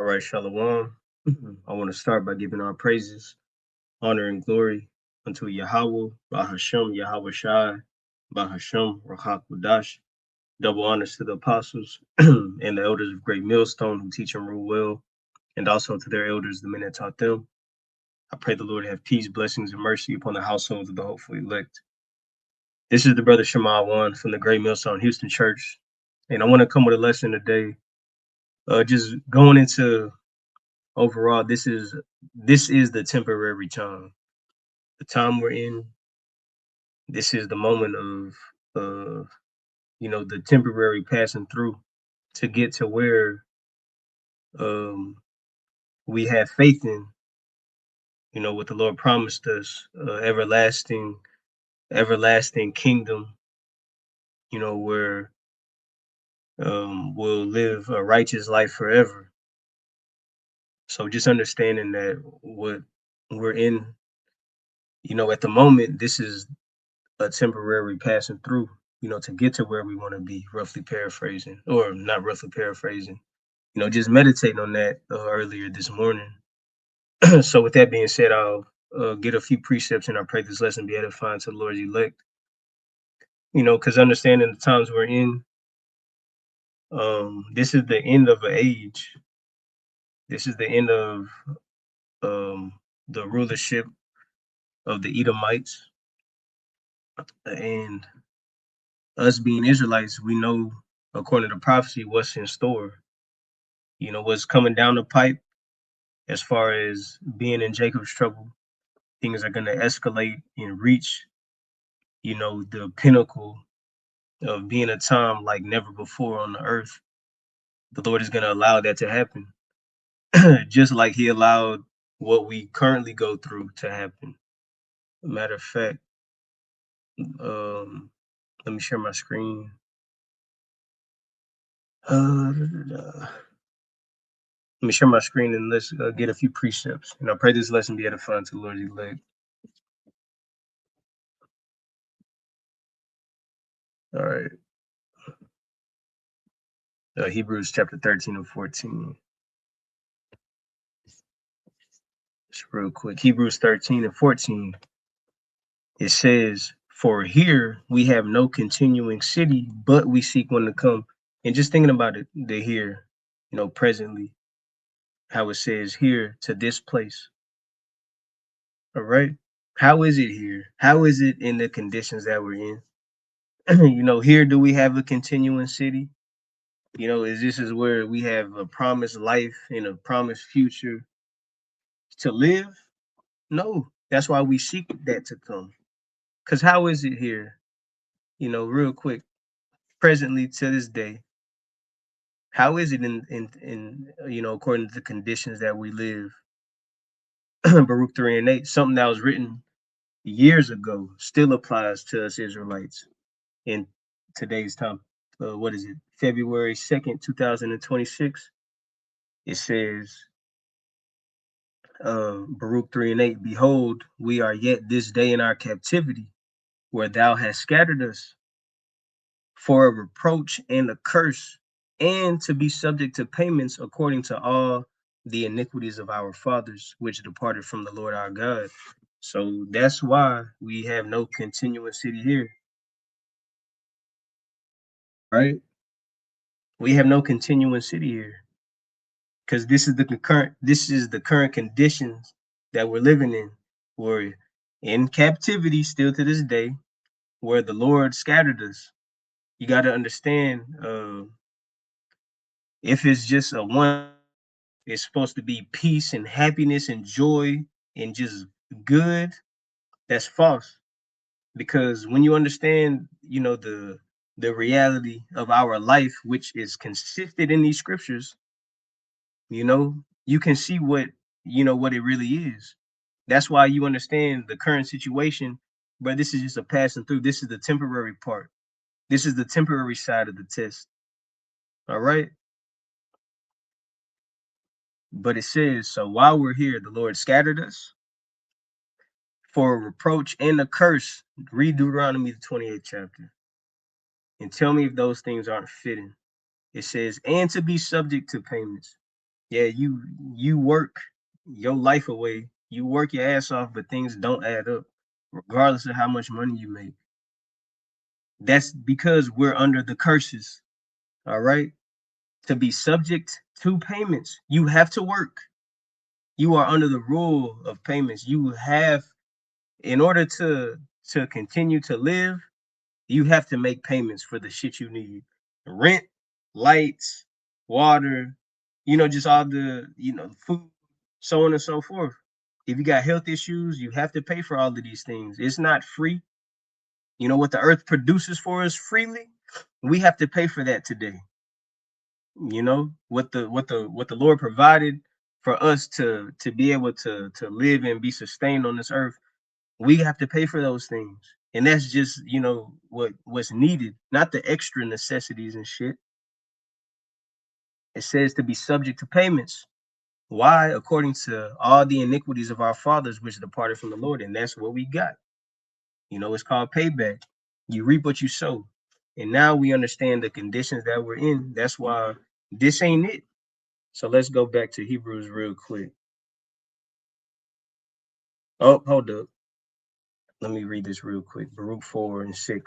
All right, Shalom. I want to start by giving our praises, honor, and glory unto Yahweh, Bahashem, Yahweh Shai, Bahashem, Rahakudash. Double honors to the apostles and the elders of Great Millstone who teach and rule well, and also to their elders, the men that taught them. I pray the Lord have peace, blessings, and mercy upon the households of the hopefully elect. This is the brother Shema One from the Great Millstone Houston Church, and I want to come with a lesson today. Just going into overall, this is the temporary time. The time we're in, this is the moment of the temporary passing through to get to where um we have faith in, what the Lord promised us, everlasting kingdom, where we'll live a righteous life forever. So just understanding that what we're in, at the moment, this is a temporary passing through, to get to where we want to be, roughly paraphrasing, or not roughly paraphrasing, just meditating on that earlier this morning. So, with that being said, I'll get a few precepts and I pray this lesson be edifying to the Lord's elect, because understanding the times we're in, this is the end of an age. This is the end of the rulership of the Edomites. And us being Israelites, we know, according to prophecy, what's in store. What's coming down the pipe as far as being in Jacob's trouble. Things are going to escalate and reach, the pinnacle of being a time like never before on the earth. The Lord is going to allow that to happen, just like He allowed what we currently go through to happen. Matter of fact, let me share my screen. Let me share my screen and let's get a few precepts. And I pray this lesson be edifying to the Lord's elect. All right. Hebrews chapter 13 and 14. Just real quick. Hebrews 13 and 14. It says, "For here we have no continuing city, but we seek one to come." And just thinking about it, the here, presently, how it says here to this place. All right. How is it here? How is it in the conditions that we're in? Here do we have a continuing city? Is this is where we have a promised life and a promised future to live? No. That's why we seek that to come. Because how is it here? Real quick, presently to this day, how is it in according to the conditions that we live? Baruch 3 and 8, something that was written years ago still applies to us Israelites in today's time. What is it? February 2nd, 2026. It says, Baruch 3 and 8, "Behold, we are yet this day in our captivity, where thou hast scattered us, for a reproach and a curse, and to be subject to payments according to all the iniquities of our fathers, which departed from the Lord our God." So that's why we have no continuous city here, right? We have no continuous city here because this is the current conditions that we're living in. We're in captivity still to this day, where the Lord scattered us. You got to understand, if it's just a one, it's supposed to be peace and happiness and joy and just good. That's false. Because when you understand, the reality of our life, which is consistent in these scriptures, you know, you can see what it really is. That's why you understand the current situation, but this is just a passing through. This is the temporary part. This is the temporary side of the test. All right. But it says, "So while we're here, the Lord scattered us for a reproach and a curse." Read Deuteronomy the 28th chapter and tell me if those things aren't fitting. It says, "And to be subject to payments." Yeah, you work your life away. You work your ass off, but things don't add up, regardless of how much money you make. That's because we're under the curses. All right. To be subject to payments, you have to work. You are under the rule of payments. You have, in order to continue to live, you have to make payments for the shit you need. Rent, lights, water, just all the, food, so on and so forth. If you got health issues, you have to pay for all of these things. It's not free. You know what the earth produces for us freely? We have to pay for that today. What the Lord provided for us to be able to live and be sustained on this earth, we have to pay for those things. And that's just, what's needed, not the extra necessities and shit. It says to be subject to payments. Why? According to all the iniquities of our fathers, which departed from the Lord. And that's what we got. It's called payback. You reap what you sow. And now we understand the conditions that we're in. That's why this ain't it. So let's go back to Hebrews real quick. Oh, hold up. Let me read this real quick. Baruch 4:6.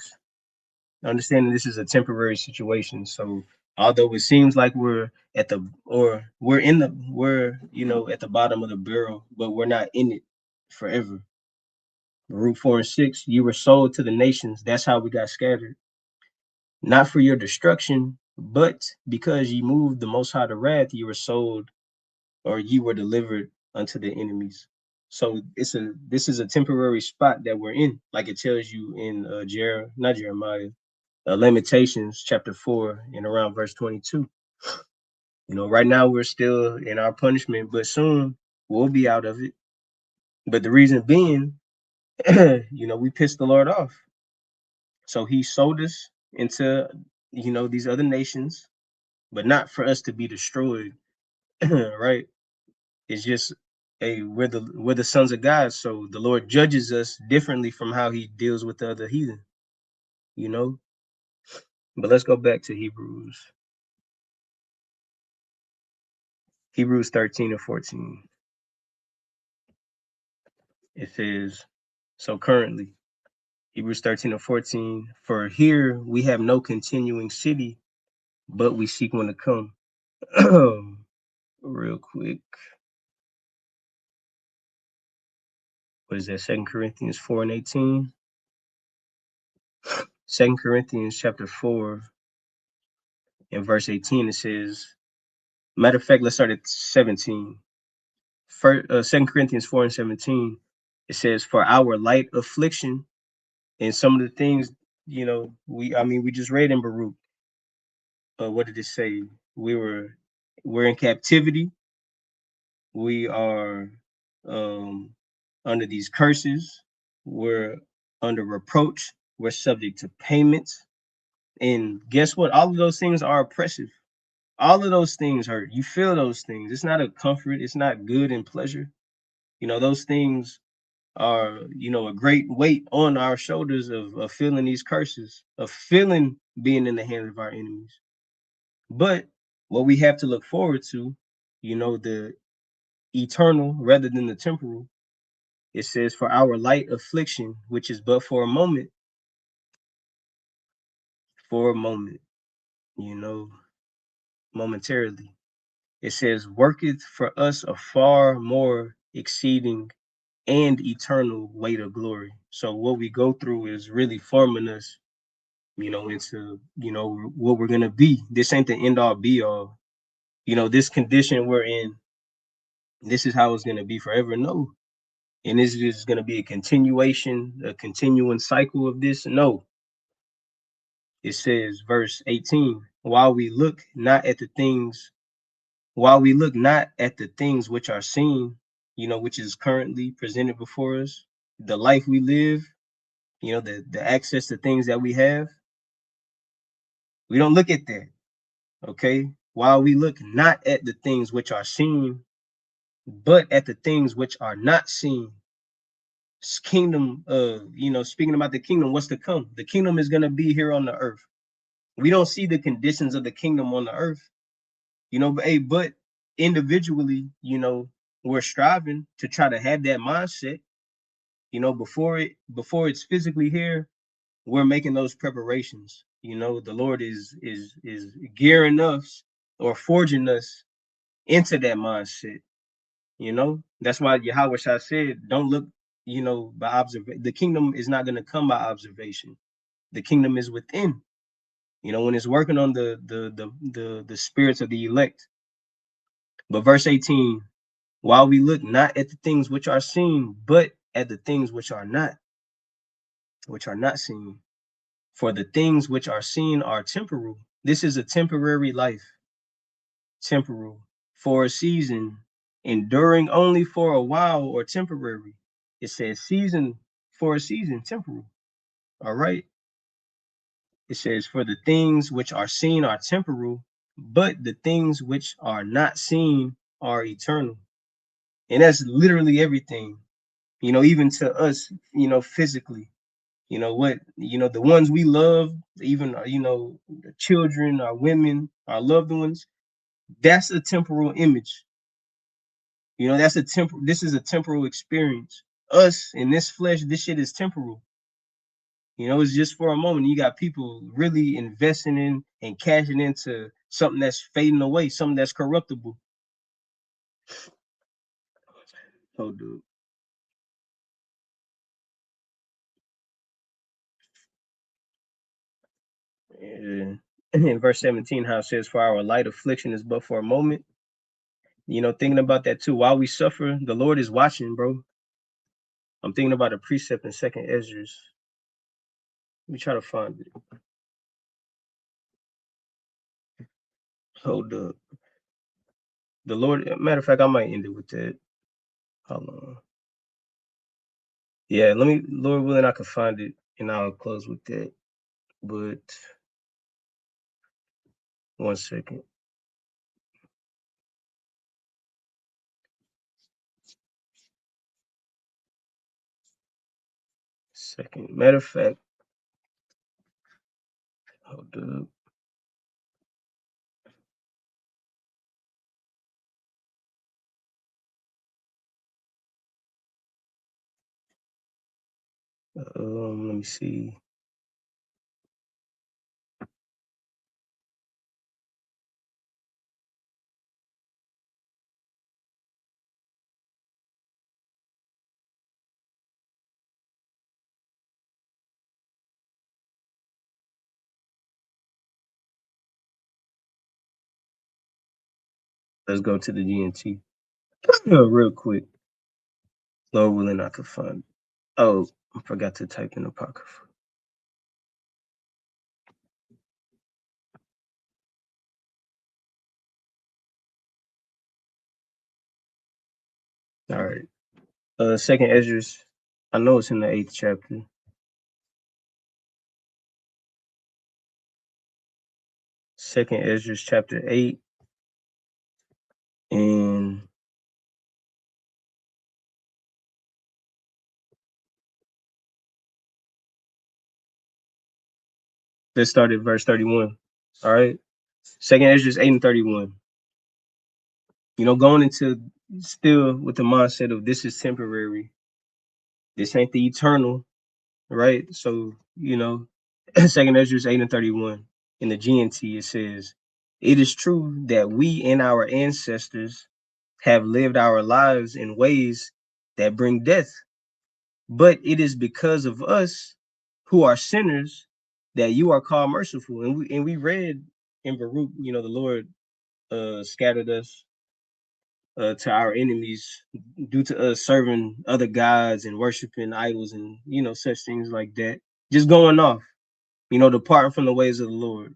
Understanding this is a temporary situation. So although it seems like we're at the at the bottom of the barrel, but we're not in it forever. Baruch 4:6, you were sold to the nations. That's how we got scattered. Not for your destruction, but because you moved the Most High to wrath, you were sold, or you were delivered unto the enemies. So this is a temporary spot that we're in, like it tells you in not Jeremiah, Lamentations chapter 4 and around verse 22. Right now we're still in our punishment, but soon we'll be out of it. But the reason being, we pissed the Lord off. So he sold us into, these other nations, but not for us to be destroyed, right? It's just, hey, we're the sons of God, so the Lord judges us differently from how he deals with the other heathen, you know. But let's go back to Hebrews 13 and 14. It says, so currently, Hebrews 13 and 14, for here we have no continuing city, but we seek one to come. Real quick. What is that? 2 Corinthians 4 and 18. 2 Corinthians chapter 4 and verse 18, it says, matter of fact, let's start at 17. 2 Corinthians 4 and 17, it says, for our light affliction, and some of the things, we just read in Baruch. What did it say? We're in captivity. We are under these curses. We're under reproach. We're subject to payments. And guess what? All of those things are oppressive. All of those things hurt. You feel those things. It's not a comfort. It's not good and pleasure. Those things are, a great weight on our shoulders of feeling these curses, of feeling being in the hands of our enemies. But what we have to look forward to, the eternal rather than the temporal. It says, for our light affliction, which is but for a moment, you know, momentarily. It says, worketh for us a far more exceeding and eternal weight of glory. So what we go through is really forming us, into, what we're gonna be. This ain't the end all be all. This condition we're in, this is how it's gonna be forever. No. And this is gonna be a continuation, a continuing cycle of this. No. It says, verse 18, while we look not at the things which are seen, which is currently presented before us, the life we live, the access to things that we have. We don't look at that. Okay. While we look not at the things which are seen, but at the things which are not seen. Kingdom, speaking about the kingdom, what's to come? The kingdom is gonna be here on the earth. We don't see the conditions of the kingdom on the earth, but individually, you know, we're striving to try to have that mindset, you know, before it's physically here, we're making those preparations. You know, the Lord is gearing us or forging us into that mindset. You know, that's why Yahweh Shah said, "Don't look, you know, by observation. The kingdom is not going to come by observation. The kingdom is within. You know, when it's working on the spirits of the elect." But verse 18, while we look not at the things which are seen, but at the things which are not seen. For the things which are seen are temporal. This is a temporary life, temporal, for a season, enduring only for a while or temporary. It says season for a season, temporal. All right. It says, for the things which are seen are temporal, but the things which are not seen are eternal. And that's literally everything, you know, even to us, you know, physically. You know what, you know, the ones we love, even, you know, the children, our women, our loved ones, that's a temporal image. You know, this is a temporal experience. Us in this flesh, this shit is temporal. You know, it's just for a moment. You got people really investing in and cashing into something that's fading away, something that's corruptible. Oh, dude. Yeah. In verse 17, how it says, for our light affliction is but for a moment. You know, thinking about that too. While we suffer, the Lord is watching, bro. I'm thinking about a precept in Second Esdras. Let me try to find it. Hold up. The Lord, matter of fact, I might end it with that. Hold on. Yeah, let me, Lord willing, I can find it and I'll close with that. But 1 second. Second. Matter of fact, hold up. Let me see. Let's go to the GNT real quick. Lord willing, I can find it. Oh, I forgot to type in Apocrypha. All right. Second Esdras. I know it's in the 8th chapter. Second Esdras chapter 8. And let's start at verse 31. All right. Second Esdras 8 and 31. You know, going into still with the mindset of this is temporary. This ain't the eternal, right? So, you know, Second Esdras 8 and 31. In the GNT, it says, it is true that we and our ancestors have lived our lives in ways that bring death. But it is because of us who are sinners that you are called merciful. And we read in Baruch, you know, the Lord scattered us to our enemies due to us serving other gods and worshiping idols and, you know, such things like that. Just going off, you know, departing from the ways of the Lord.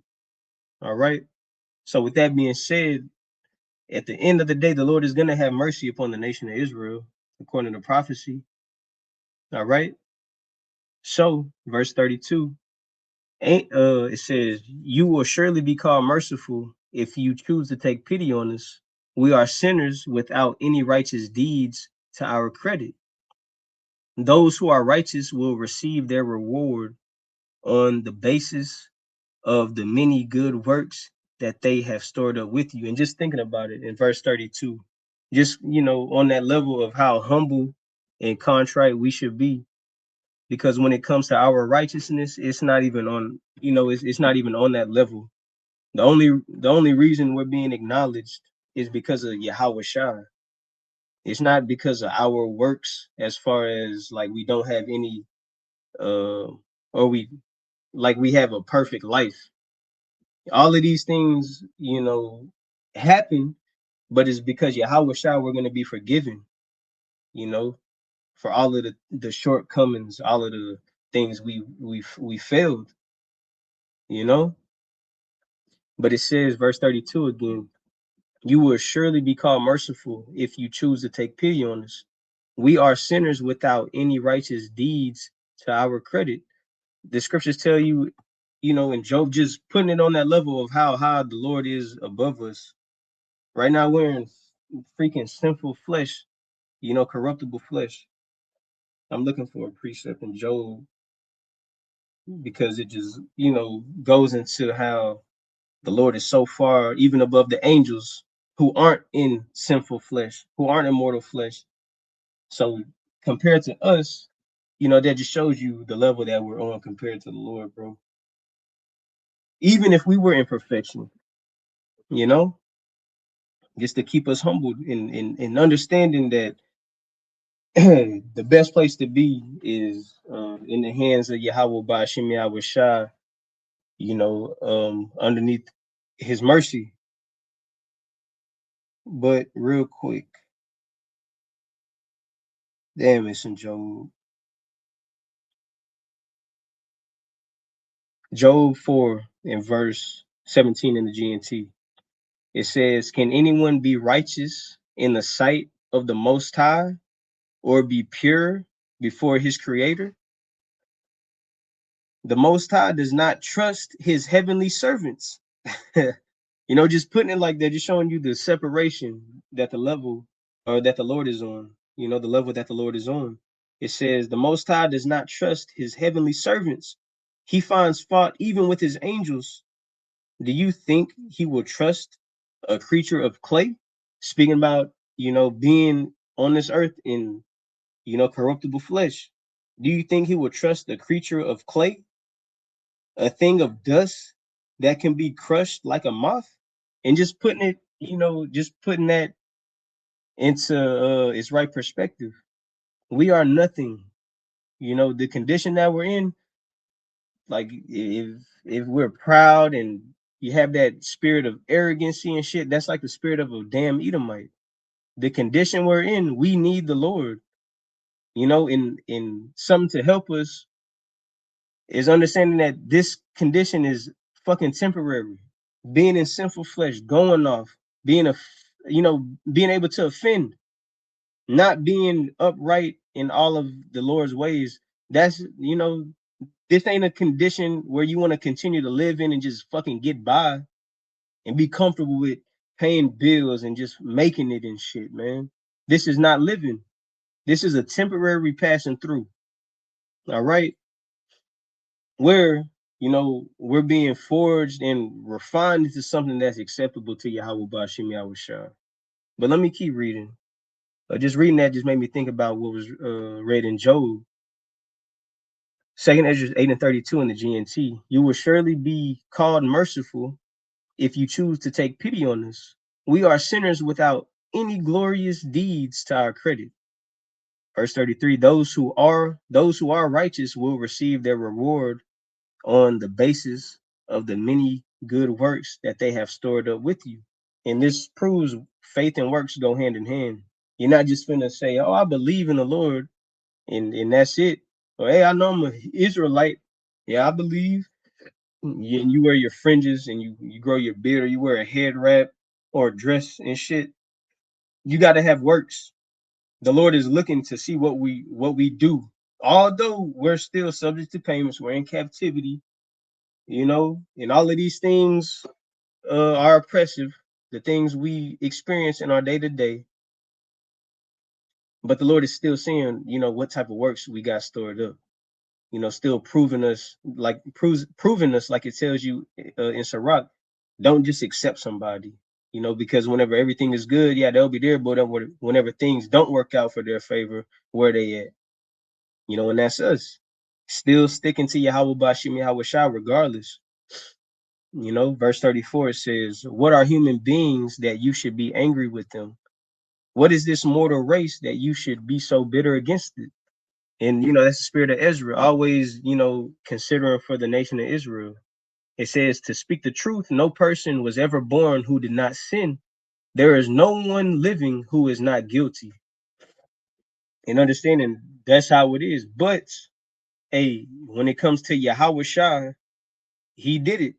All right. So with that being said, at the end of the day, the Lord is going to have mercy upon the nation of Israel, according to prophecy. All right. So verse 32, it says, you will surely be called merciful if you choose to take pity on us. We are sinners without any righteous deeds to our credit. Those who are righteous will receive their reward on the basis of the many good works that they have stored up with you. And just thinking about it in verse 32, just, on that level of how humble and contrite we should be, because when it comes to our righteousness, it's not even on, it's not even on that level. The only reason we're being acknowledged is because of Yahweh Shai. It's not because of our works, as far as like we don't have any or we have a perfect life. All of these things, happen, but it's because Yahweh Shai we're gonna be forgiven, you know, for all of the shortcomings, all of the things we failed, you know. But it says, verse 32 again, you will surely be called merciful if you choose to take pity on us. We are sinners without any righteous deeds to our credit. The scriptures tell you, in Job, just putting it on that level of how high the Lord is above us. Right now, we're in freaking sinful flesh, corruptible flesh. I'm looking for a precept in Job because it just, goes into how the Lord is so far, even above the angels who aren't in sinful flesh, who aren't in mortal flesh. So compared to us, that just shows you the level that we're on compared to the Lord, bro. Even if we were in perfection, you know, just to keep us humbled in understanding that the best place to be is in the hands of Yahweh by Shem Yahweh Shai, underneath his mercy. But real quick, damn, it's in Job. Job 4 in verse 17 in the GNT. It says, can anyone be righteous in the sight of the Most High or be pure before his creator? The Most High does not trust his heavenly servants. Just putting it like that, just showing you the separation that the level or that the Lord is on, the level that the Lord is on. It says, the Most High does not trust his heavenly servants. He finds fault even with his angels. Do you think he will trust a creature of clay? Speaking about, being on this earth in, corruptible flesh. Do you think he will trust a creature of clay, a thing of dust that can be crushed like a moth? And just putting it, just putting that into its right perspective. We are nothing. The condition that we're in, like if we're proud and you have that spirit of arrogancy and shit, that's like the spirit of a damn Edomite. The condition we're in, we need the Lord. In something to help us is understanding that this condition is fucking temporary. Being in sinful flesh, going off, being being able to offend, not being upright in all of the Lord's ways. That's this ain't a condition where you want to continue to live in and just fucking get by and be comfortable with paying bills and just making it and shit, man. This is not living. This is a temporary passing through. All right. Where, we're being forged and refined into something that's acceptable to Yahweh Bashim Yahweh Shah. But let me keep reading. Just reading that just made me think about what was read in Job. Second Ezra 8 and 32 in the GNT. You will surely be called merciful if you choose to take pity on us. We are sinners without any glorious deeds to our credit. Verse 33, those who are righteous will receive their reward on the basis of the many good works that they have stored up with you. And this proves faith and works go hand in hand. You're not just finna say, oh, I believe in the Lord, and that's it. Or, hey, I know I'm an Israelite. Yeah, I believe. You wear your fringes and you grow your beard, or you wear a head wrap or a dress and shit. You got to have works. The Lord is looking to see what we do. Although we're still subject to payments, we're in captivity, and all of these things are oppressive, the things we experience in our day to day. But the Lord is still seeing, what type of works we got stored up. Still proving us like proving us like it tells you in Sirach Don't just accept somebody, you know, because whenever everything is good, yeah, they'll be there, but whenever things don't work out for their favor, where they at? You know, and that's us. Still sticking to Yahweh Bashim Yahweh Shah regardless. You know, verse 34 it says, what are human beings that you should be angry with them? What is this mortal race that you should be so bitter against it? And you know, that's the spirit of Ezra, always, you know, considering for the nation of Israel. It says, to speak the truth, no person was ever born who did not sin. There is no one living who is not guilty. And understanding that's how it is. But hey, when it comes to Yahweh Shah, he did it.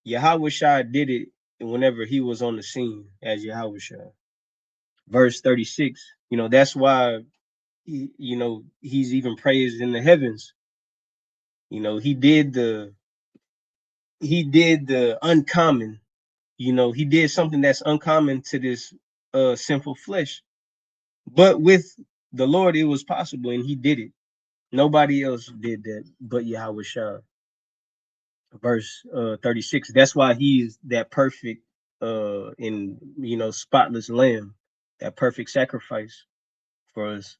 Yahweh Shah did it whenever he was on the scene as Yahweh Shah. Verse 36, you know, that's why, you know, he's even praised in the heavens. You know, he did the uncommon. You know, he did something that's uncommon to this sinful flesh. But with the Lord, it was possible, and he did it. Nobody else did that but Yahweh Shah. Verse 36. That's why he's that perfect and, you know, spotless lamb, that perfect sacrifice for us.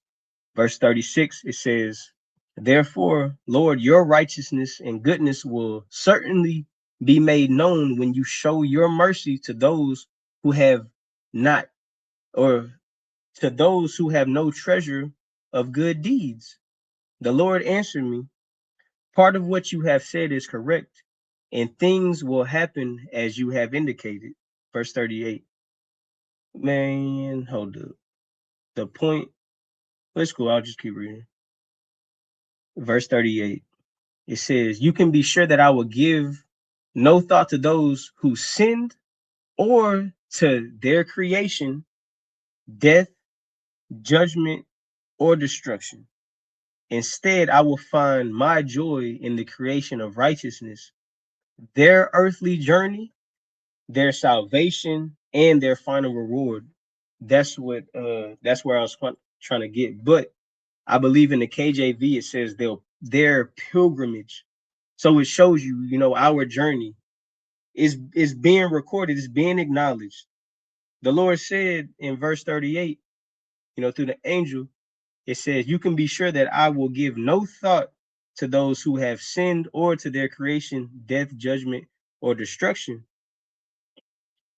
Verse 36, it says, therefore, Lord, your righteousness and goodness will certainly be made known when you show your mercy to those who have not, or to those who have no treasure of good deeds. The Lord answered me, part of what you have said is correct, and things will happen as you have indicated. Verse 38. Man, hold up. The point, let's go. I'll just keep reading. Verse 38. It says, you can be sure that I will give no thought to those who sinned or to their creation, death, judgment, or destruction. Instead, I will find my joy in the creation of righteousness, their earthly journey, their salvation, and their final reward. That's where I was trying to get. But I believe in the KJV, it says their pilgrimage. So it shows you, you know, our journey is being recorded, is being acknowledged. The Lord said in verse 38, you know, through the angel, it says, you can be sure that I will give no thought to those who have sinned or to their creation, death, judgment, or destruction.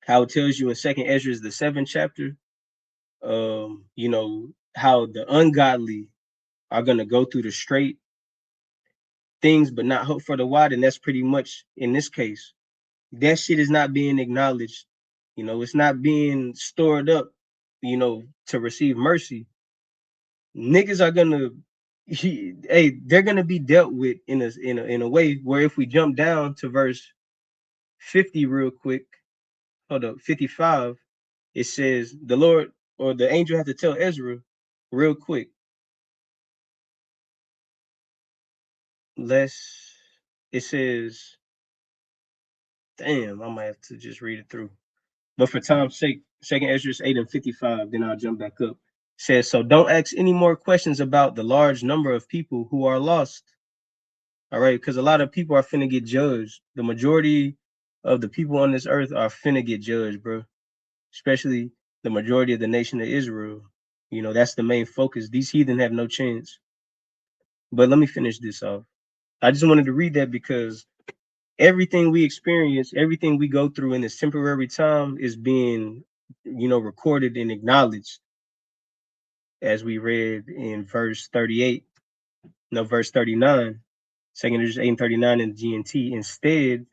How it tells you in Second Ezra, the 7th chapter, you know, how the ungodly are going to go through the straight things, but not hope for the wide. And that's pretty much in this case. That shit is not being acknowledged. You know, it's not being stored up, you know, to receive mercy. Niggas are gonna, hey, they're gonna be dealt with in a way where if we jump down to verse 50 real quick, hold up, 55, it says the Lord or the angel had to tell Ezra real quick. It says, damn, I might have to just read it through. But for time's sake, Second Ezra 8 and 55, then I'll jump back up. It says, so don't ask any more questions about the large number of people who are lost. All right, because a lot of people are finna get judged. The majority of the people on this earth are finna get judged, bro. Especially the majority of the nation of Israel. You know, that's the main focus. These heathen have no chance. But let me finish this off. I just wanted to read that because everything we experience, everything we go through in this temporary time is being, you know, recorded and acknowledged, as we read in verse 38, no, verse 39, Second Ezra 8 and 39 in the GNT. Instead,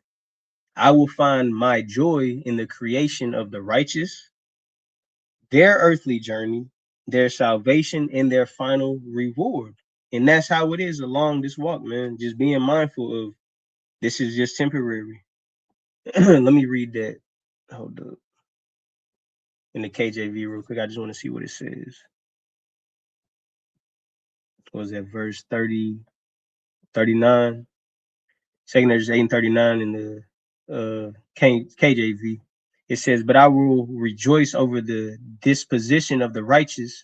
I will find my joy in the creation of the righteous, their earthly journey, their salvation, and their final reward. And that's how it is along this walk, man. Just being mindful of this is just temporary. Let me read that. Hold up. In the KJV real quick. I just want to see what it says. What was that verse 30, 39? Second Ezra 8 and 39 in the KJV. It says, but I will rejoice over the disposition of the righteous,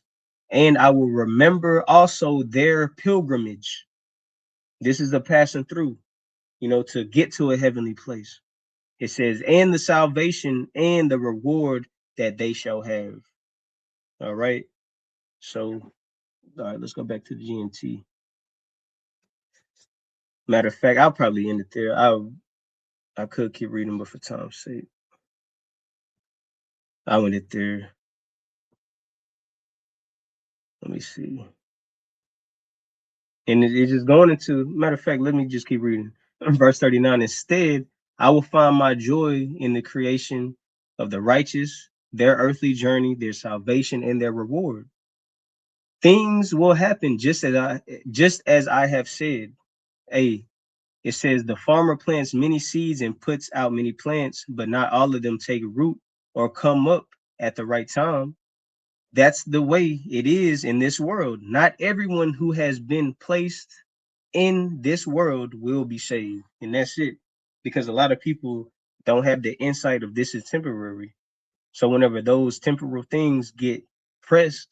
and I will remember also their pilgrimage. This is the passing through, you know, to get to a heavenly place. It says, and the salvation and the reward that they shall have. All right. So, all right, let's go back to the GNT. Matter of fact, I'll probably end it there. I could keep reading, but for time's sake, I went it there. Let me see. And it's just going into, matter of fact, let me just keep reading. Verse 39, instead, I will find my joy in the creation of the righteous, their earthly journey, their salvation, and their reward. Things will happen just as I have said. A, it says the farmer plants many seeds and puts out many plants, but not all of them take root or come up at the right time. That's the way it is in this world. Not everyone who has been placed in this world will be saved. And that's it. Because a lot of people don't have the insight of this is temporary. So whenever those temporal things get pressed,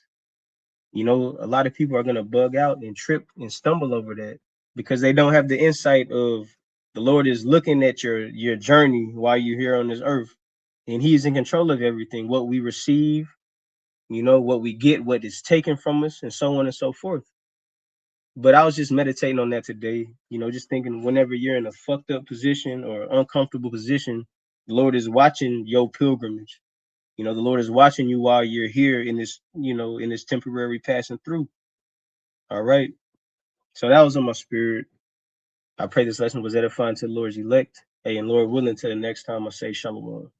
you know, a lot of people are going to bug out and trip and stumble over that because they don't have the insight of the Lord is looking at your journey while you're here on this earth, and He's in control of everything. What we receive, you know, what we get, what is taken from us, and so on and so forth. But I was just meditating on that today, you know, just thinking whenever you're in a fucked up position or uncomfortable position, the Lord is watching your pilgrimage. You know, the Lord is watching you while you're here in this, you know, in this temporary passing through. All right. So that was on my spirit. I pray this lesson was edifying to the Lord's elect. Hey, and Lord willing, till the next time I say shalom.